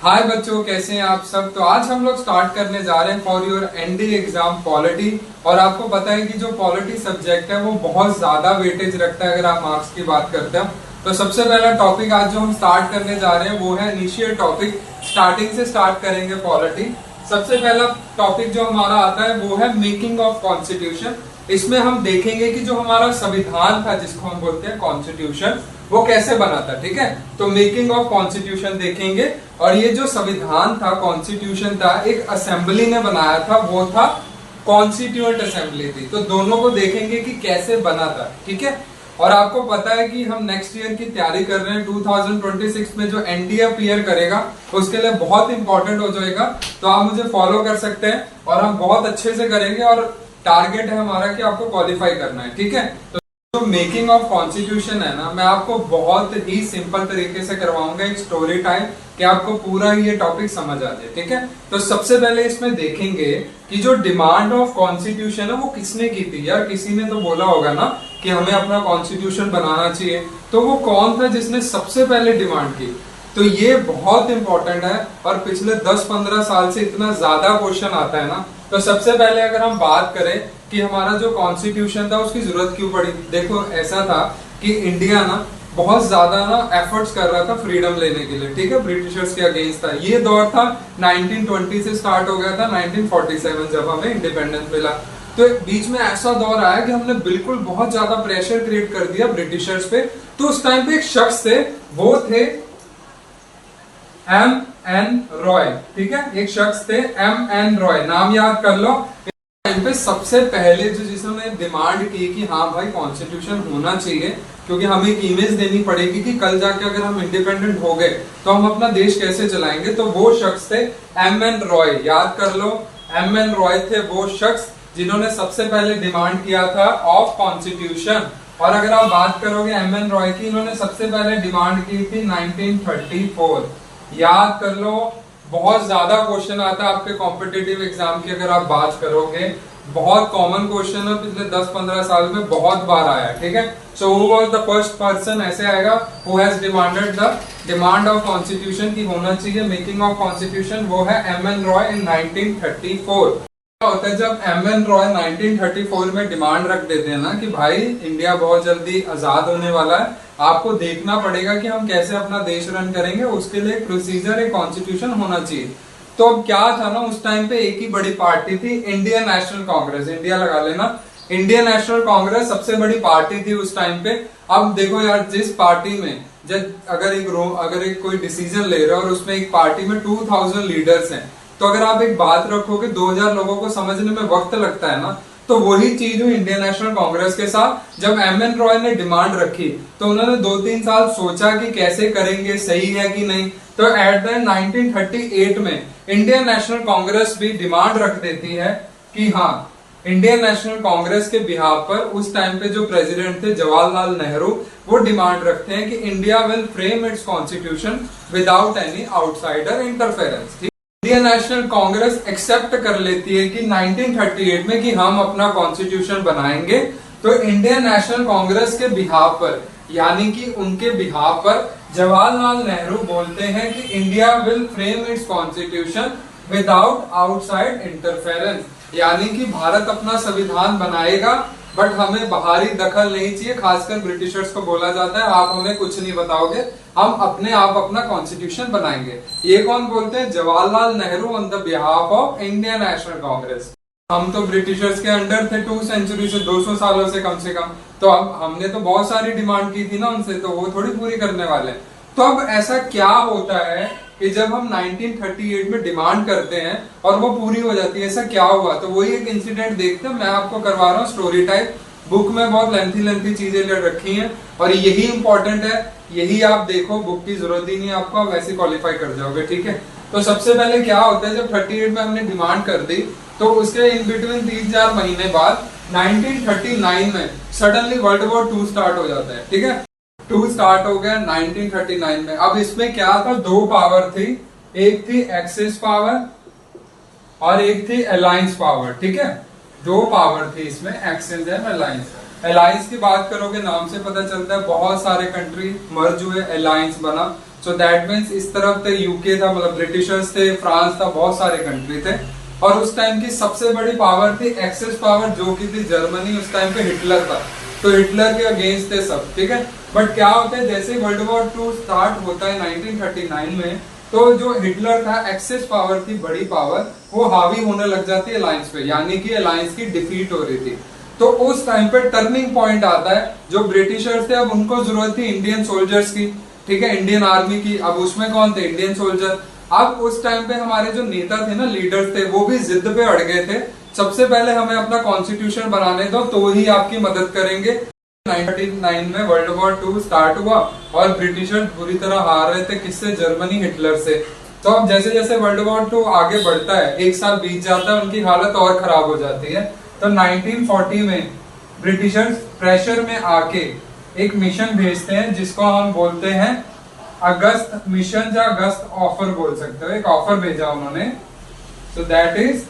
हाय बच्चों, कैसे हैं आप सब। तो आज हम लोग स्टार्ट करने जा रहे हैं for your ND exam polity. और आपको पता है कि जो पॉलिटी सब्जेक्ट है वो बहुत ज्यादा वेटेज रखता है अगर आप मार्क्स की बात करते हैं। तो सबसे पहला टॉपिक आज जो हम स्टार्ट करने जा रहे हैं वो है इनिशियल टॉपिक। स्टार्टिंग से स्टार्ट करेंगे पॉलिटी। सबसे पहला टॉपिक जो हमारा आता है वो है मेकिंग ऑफ कॉन्स्टिट्यूशन। इसमें हम देखेंगे कि जो हमारा संविधान था जिसको हम बोलते हैं कॉन्स्टिट्यूशन, वो कैसे बना था। ठीक है, तो मेकिंग ऑफ कॉन्स्टिट्यूशन देखेंगे। और ये जो संविधान था, कॉन्स्टिट्यूशन था, एक असेंबली ने बनाया था, वो था कॉन्स्टिट्यूएंट असेंबली थी। तो दोनों को देखेंगे कि कैसे बना था। ठीक है, और आपको पता है कि हम नेक्स्ट ईयर की तैयारी कर रहे हैं। 2026 में जो एनडीए अपीयर करेगा उसके लिए बहुत इंपॉर्टेंट हो जाएगा। तो आप मुझे फॉलो कर सकते हैं और हम बहुत अच्छे से करेंगे। और टारगेट है हमारा कि आपको क्वालिफाई करना है। ठीक है, तो जो मेकिंग ऑफ कॉन्स्टिट्यूशन है ना, मैं आपको बहुत ही सिंपल तरीके से करवाऊंगा, एक स्टोरी टाइप, कि आपको पूरा ये टॉपिक समझ आ जाए। ठीक है, तो सबसे पहले इसमें देखेंगे कि जो डिमांड ऑफ कॉन्स्टिट्यूशन है वो किसने की थी। यार किसी ने तो बोला होगा ना कि हमें अपना कॉन्स्टिट्यूशन बनाना चाहिए, तो वो कौन था जिसने सबसे पहले डिमांड की। तो ये बहुत इंपॉर्टेंट है और पिछले 10-15 साल से इतना ज्यादा क्वेश्चन आता है ना। तो सबसे पहले अगर हम बात करें कि हमारा जो कॉन्स्टिट्यूशन था उसकी जरूरत क्यों पड़ी। देखो ऐसा था कि इंडिया ना बहुत ज्यादा ना एफर्ट्स कर रहा था फ्रीडम लेने के लिए। ठीक है, ब्रिटिशर्स के अगेंस्ट था। ये दौर था 1920 से स्टार्ट हो गया था 1947 जब हमें इंडिपेंडेंस मिला। तो बीच में ऐसा दौर आया कि हमने बिल्कुल बहुत ज्यादा प्रेशर क्रिएट कर दिया ब्रिटिशर्स पे। तो उस टाइम पे एक शख्स थे, वो थे M.N. रॉय। ठीक है, एक शख्स थे M.N. रॉय, नाम याद कर लो। टाइम पे सबसे पहले जो जिसने डिमांड की कि हाँ भाई कॉन्स्टिट्यूशन होना चाहिए, क्योंकि हमें एक इमेज देनी पड़ेगी कि कल जाके अगर हम इंडिपेंडेंट हो गए तो हम अपना देश कैसे चलाएंगे। तो वो शख्स थे M.N. रॉय, याद कर लो। M.N. रॉय थे वो शख्स जिन्होंने सबसे पहले डिमांड किया था ऑफ कॉन्स्टिट्यूशन। और अगर आप बात करोगे M.N. रॉय की, इन्होंने सबसे पहले डिमांड की थी 1934। याद कर लो, बहुत ज्यादा क्वेश्चन आता है आपके कॉम्पिटिटिव एग्जाम की। अगर आप बात करोगे, बहुत कॉमन क्वेश्चन है, पिछले 10-15 साल में बहुत बार आया। ठीक है, so who was the first person, ऐसे आएगा, who has demanded the demand of constitution की होना चाहिए मेकिंग ऑफ कॉन्स्टिट्यूशन, वो है M.N. रॉय इन 1934। होता है जब M.N. रॉय 1934 में डिमांड रख देते हैं ना कि भाई इंडिया बहुत जल्दी आजाद होने वाला है, आपको देखना पड़ेगा कि हम कैसे अपना देश रन करेंगे, उसके लिए एक प्रोसीजर, एक कॉन्स्टिट्यूशन होना चाहिए। तो अब क्या था ना, उस टाइम पे एक ही बड़ी पार्टी थी, इंडियन नेशनल कांग्रेस। इंडिया लगा लेना, इंडियन नेशनल कांग्रेस सबसे बड़ी पार्टी थी उस टाइम पे। अब देखो यार, जिस पार्टी में जब अगर एक कोई डिसीजन ले रहे हो और उसमें एक पार्टी में 2000 लीडर्स हैं, तो अगर आप एक बात रखोगे 2000 लोगों को समझने में वक्त लगता है ना। तो वही चीज हुई इंडियन नेशनल कांग्रेस के साथ। जब M.N. रॉय ने डिमांड रखी तो उन्होंने 2-3 साल सोचा कि कैसे करेंगे, सही है कि नहीं। तो एट द 1938 में इंडियन नेशनल कांग्रेस भी डिमांड रख देती है कि हाँ, इंडियन नेशनल कांग्रेस के बिहाफ पर उस टाइम पे जो प्रेसिडेंट थे जवाहरलाल नेहरू, वो डिमांड रखते हैं कि India will frame its constitution without any outsider interference. Indian National Congress accept कर लेती है कि 1938 में कि हम अपना कॉन्स्टिट्यूशन बनाएंगे। तो इंडियन नेशनल कांग्रेस के बिहाफ पर, यानी कि उनके बिहाफ पर, जवाहरलाल नेहरू बोलते हैं कि India will frame its constitution without outside interference, यानी कि भारत अपना संविधान बनाएगा बट हमें बाहरी दखल नहीं चाहिए। खासकर ब्रिटिशर्स को बोला जाता है आप हमें कुछ नहीं बताओगे, हम अपने आप अपना कॉन्स्टिट्यूशन बनाएंगे। ये कौन बोलते हैं? Jawaharlal Nehru on the behalf of Indian National Congress. हम तो ब्रिटिशर्स के अंडर थे 2 सेंचुरी से, 200 सालों से कम से कम। तो अब हमने तो बहुत सारी डिमांड की थी ना उनसे, तो वो थोड़ी पूरी करने वाले। तो अब ऐसा क्या होता है कि जब हम 1938 में डिमांड करते हैं और वो पूरी हो जाती है, ऐसा क्या हुआ? तो वही एक इंसिडेंट देखते हैं, मैं आपको करवा रहा हूँ स्टोरी टाइप। बुक में बहुत लेंथी चीजें ले रखी हैं और यही इंपॉर्टेंट है, यही आप देखो, बुक की जरूरत ही नहीं है आपको, आप वैसे क्वालिफाई कर जाओगे। ठीक है, तो सबसे पहले क्या होता है, जब 38 में हमने डिमांड कर दी तो उसके इन बिटवीन 3-4 महीने बाद 1939 में सडनली वर्ल्ड वॉर 2 स्टार्ट हो जाता है। ठीक है, 2 स्टार्ट हो गया 1939 में। अब इसमें क्या था, 2 पावर थी, एक थी एक्सिस पावर और एक थी अलायंस पावर। ठीक है, 2 पावर थी इसमें, एक्सिस एंड अलायंस। अलायंस की बात करोगे, नाम से पता चलता है बहुत सारे कंट्री मर्ज हुए, अलायंस बना। सो दैट मीन्स इस तरफ थे यूके था, मतलब ब्रिटिशर्स थे, फ्रांस था, बहुत सारे कंट्री थे। और उस टाइम की सबसे बड़ी पावर थी एक्सेस पावर, जो की थी जर्मनी। उस टाइम पे हिटलर था, तो हिटलर के अगेंस्ट थे सब, ठीक है। बट क्या होता है, जैसे वर्ल्ड वॉर 2 स्टार्ट होता है 1939 में, तो जो हिटलर था, एक्सेस पावर थी, बड़ी पावर, वो हावी होने लग जाती है अलायंस पे, यानी कि अलायंस की डिफीट हो रही थी। तो उस टाइम पे टर्निंग पॉइंट आता है। जो ब्रिटिशर्स थे, अब उनको जरूरत थी इंडियन सोल्जर्स की, ठीक है, इंडियन आर्मी की। अब उसमें कौन थे, इंडियन सोल्जर। अब उस टाइम पे हमारे जो नेता थे ना, लीडर्स थे, वो भी जिद पे अड़ गए थे, सबसे पहले हमें अपना कॉन्स्टिट्यूशन बनाने दो, तो ही आपकी मदद करेंगे। 1939 में वर्ल्ड वॉर 2 स्टार्ट हुआ और ब्रिटिशर्स बुरी तरह हार रहे थे, किससे, जर्मनी, हिटलर से। तो अब जैसे जैसे वर्ल्ड वॉर 2 आगे बढ़ता है, एक साल बीत जाता है, उनकी हालत और खराब हो जाती है। तो 1940 में ब्रिटिशर्स प्रेशर में आके एक मिशन भेजते हैं, जिसको हम बोलते हैं अगस्त मिशन, या अगस्त ऑफर बोल सकते हो। एक ऑफर भेजा उन्होंने, so that is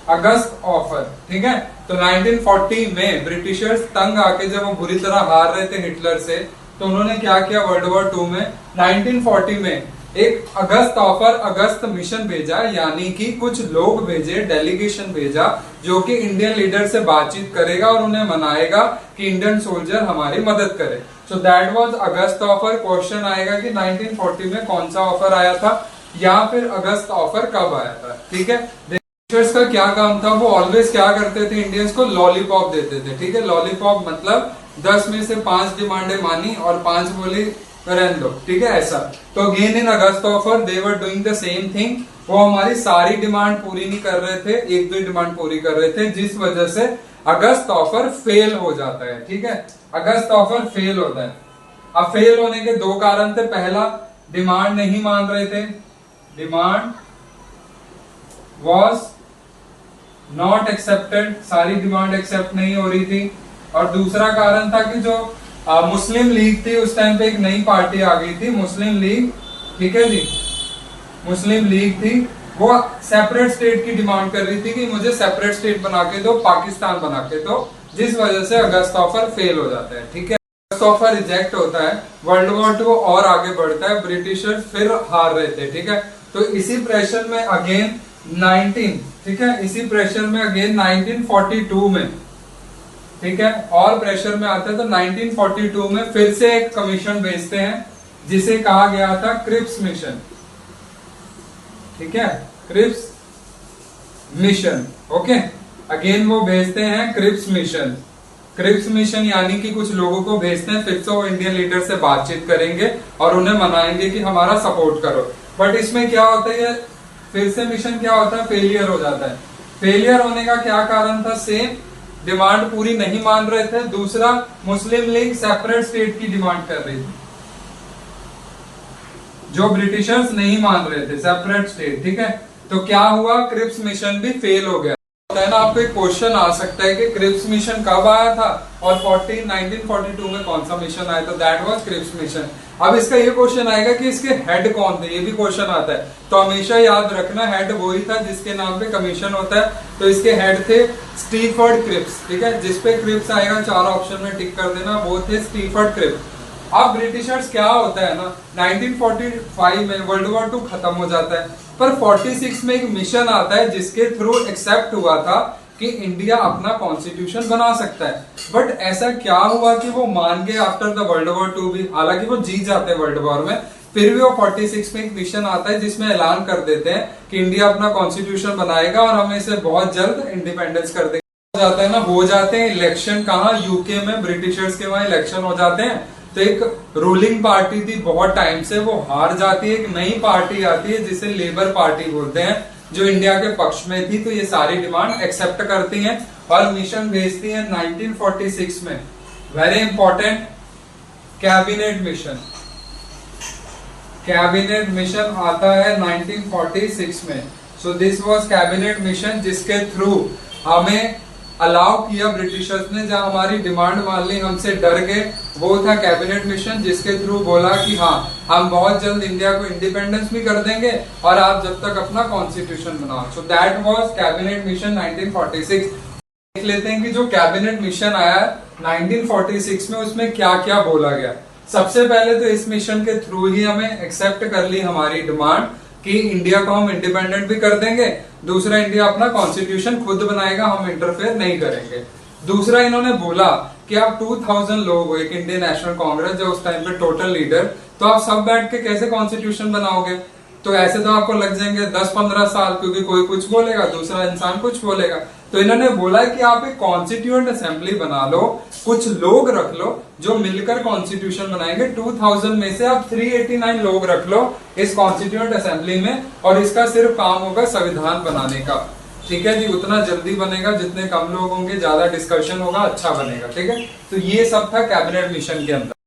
August offer, ठीक है। तो 1940 में ब्रिटिशर्स तंग आके जब वो बुरी तरह हार रहे थे हिटलर से, तो उन्होंने क्या किया, वर्ल्ड वॉर 2 में 1940 में एक अगस्त ऑफर, अगस्त मिशन भेजा, यानी कि कुछ लोग भेजे, डेलीगेशन भेजा, जो कि इंडियन लीडर से बातचीत करेगा और उन्हें मनाएगा कि इंडियन सोल्जर हमारी मदद करे। So that was August offer. Question आएगा कि 1940 में कौन सा ऑफर आया था, या फिर अगस्त ऑफर कब आया था, ठीक है। ब्रिटिशर्स का क्या काम था, वो ऑलवेज क्या करते थे, इंडियंस को लॉलीपॉप देते थे, ठीक है। लॉलीपॉप मतलब 10 में से 5 डिमांडें मानी और 5 बोली रहने दो, ठीक है, ऐसा। तो again in August offer they were doing the same thing. वो हमारी सारी डिमांड पूरी नहीं कर रहे थे, एक दो डिमांड पूरी कर रहे थे, जिस वजह से अगस्त ऑफर फेल हो जाता है, ठीक है। अगस्त ऑफर फेल होता है। अब फेल होने के दो कारण थे। पहला, डिमांड नहीं मान रहे थे, डिमांड वॉज नॉट एक्सेप्टेड, सारी डिमांड एक्सेप्ट नहीं हो रही थी। और दूसरा कारण था कि जो मुस्लिम लीग थी, उस टाइम पे एक नई पार्टी आ गई थी, मुस्लिम लीग, ठीक है जी, मुस्लिम लीग थी, वो सेपरेट स्टेट की डिमांड कर रही थी कि मुझे सेपरेट स्टेट बना के दो, पाकिस्तान बना के दो, जिस वजह से अगस्त ऑफर फेल हो जाता है, ठीक है। अगस्त ऑफर रिजेक्ट होता है, वर्ल्ड वॉर 2 और आगे बढ़ता है, ब्रिटिशर्स फिर हार रहे थे, ठीक है। तो इसी प्रेशर में अगेन 19, ठीक है, इसी प्रेशर में अगेन 1942 में, ठीक है, और प्रेशर में आता है। तो 1942 में फिर से एक कमीशन भेजते हैं, जिसे कहा गया था क्रिप्स मिशन, ठीक है, क्रिप्स मिशन, ओके। अगेन वो भेजते हैं क्रिप्स मिशन। क्रिप्स मिशन यानी कि कुछ लोगों को भेजते हैं, फिर से वो इंडियन लीडर से बातचीत करेंगे और उन्हें मनाएंगे कि हमारा सपोर्ट करो। बट इसमें क्या होता है, फिर से मिशन क्या होता है, फेलियर हो जाता है। फेलियर होने का क्या कारण था, सेम, डिमांड पूरी नहीं मान रहे थे। दूसरा, मुस्लिम लीग सेपरेट स्टेट की डिमांड कर रही थी, जो ब्रिटिशर्स नहीं मान रहे थे, सेपरेट स्टेट, ठीक है। तो क्या हुआ, क्रिप्स मिशन भी फेल हो गया। है ना, आपको एक क्वेश्चन आ सकता है कि क्रिप्स मिशन कब आया था और 1942 में कौन सा मिशन आया, तो दैट वाज क्रिप्स मिशन। अब इसका ये क्वेश्चन आएगा कि इसके हेड कौन थे, ये भी क्वेश्चन आता है। तो हमेशा याद रखना, हेड वही था जिसके नाम पे कमीशन होता है। तो इसके हेड थे स्टीफर्ड क्रिप्स, ठीक है, जिसपे क्रिप्स आएगा 4 ऑप्शन में टिक कर देना, वो थे स्टीफर्ड क्रिप्स। अब ब्रिटिशर्स क्या होता है ना, 1945 में वर्ल्ड वॉर 2 खत्म हो जाता है, पर 46 में एक मिशन आता है जिसके थ्रू एक्सेप्ट हुआ था कि इंडिया अपना कॉन्स्टिट्यूशन बना सकता है। बट ऐसा क्या हुआ कि वो मान गए आफ्टर द वर्ल्ड वॉर 2 भी, हालांकि वो जीत जाते हैं वर्ल्ड वॉर में, फिर भी वो 46 में एक मिशन आता है जिसमें ऐलान कर देते हैं कि इंडिया अपना कॉन्स्टिट्यूशन बनाएगा और हमें इसे बहुत जल्द इंडिपेंडेंस कर देगा। हो जाता है ना, हो जाते हैं इलेक्शन, कहाँ, यूके में, ब्रिटिशर्स के वहां इलेक्शन हो जाते हैं। तो एक रूलिंग पार्टी थी बहुत टाइम से, वो हार जाती है, एक नई पार्टी आती है जिसे लेबर पार्टी बोलते हैं, जो इंडिया के पक्ष में थी। तो ये सारी डिमांड एक्सेप्ट करती हैं और मिशन भेजती हैं 1946 में। Very important, cabinet mission, cabinet mission आता है 1946 में। So this was cabinet mission, जिसके थ्रू हमें अलाउ किया ब्रिटिशर्स ने, जहां हमारी डिमांड मान ली, हमसे डर गए, वो था कैबिनेट मिशन, जिसके थ्रू बोला कि हाँ, हम बहुत जल्द इंडिया को इंडिपेंडेंस भी कर देंगे और आप जब तक अपना कॉन्स्टिट्यूशन बनाओ। So that was cabinet mission 1946। देख लेते हैं कि जो कैबिनेट मिशन आया 1946 में, उसमें क्या क्या बोला गया। सबसे पहले तो इस मिशन के थ्रू ही हमें एक्सेप्ट कर ली हमारी डिमांड कि इंडिया को हम इंडिपेंडेंट भी कर देंगे। दूसरा, इंडिया अपना कॉन्स्टिट्यूशन खुद बनाएगा, हम इंटरफेयर नहीं करेंगे। दूसरा, इन्होंने बोला कि आप 2000 लोग हो, एक इंडियन नेशनल कांग्रेस जो उस टाइम पे टोटल लीडर, तो आप सब बैठ के कैसे कॉन्स्टिट्यूशन बनाओगे? तो ऐसे तो आपको लग जाएंगे 10-15 साल, क्योंकि कोई कुछ बोलेगा, दूसरा इंसान कुछ बोलेगा। तो इन्होंने बोला कि आप एक कॉन्स्टिट्यूएंट असेंबली बना लो, कुछ लोग रख लो जो मिलकर कॉन्स्टिट्यूशन बनाएंगे। 2000 में से आप 389 लोग रख लो इस कॉन्स्टिट्यूएंट असेंबली में, और इसका सिर्फ काम होगा संविधान बनाने का। ठीक है जी, उतना जल्दी बनेगा, जितने कम लोग होंगे ज्यादा डिस्कशन होगा, अच्छा बनेगा। ठीक है, तो ये सब था कैबिनेट मिशन के अंदर।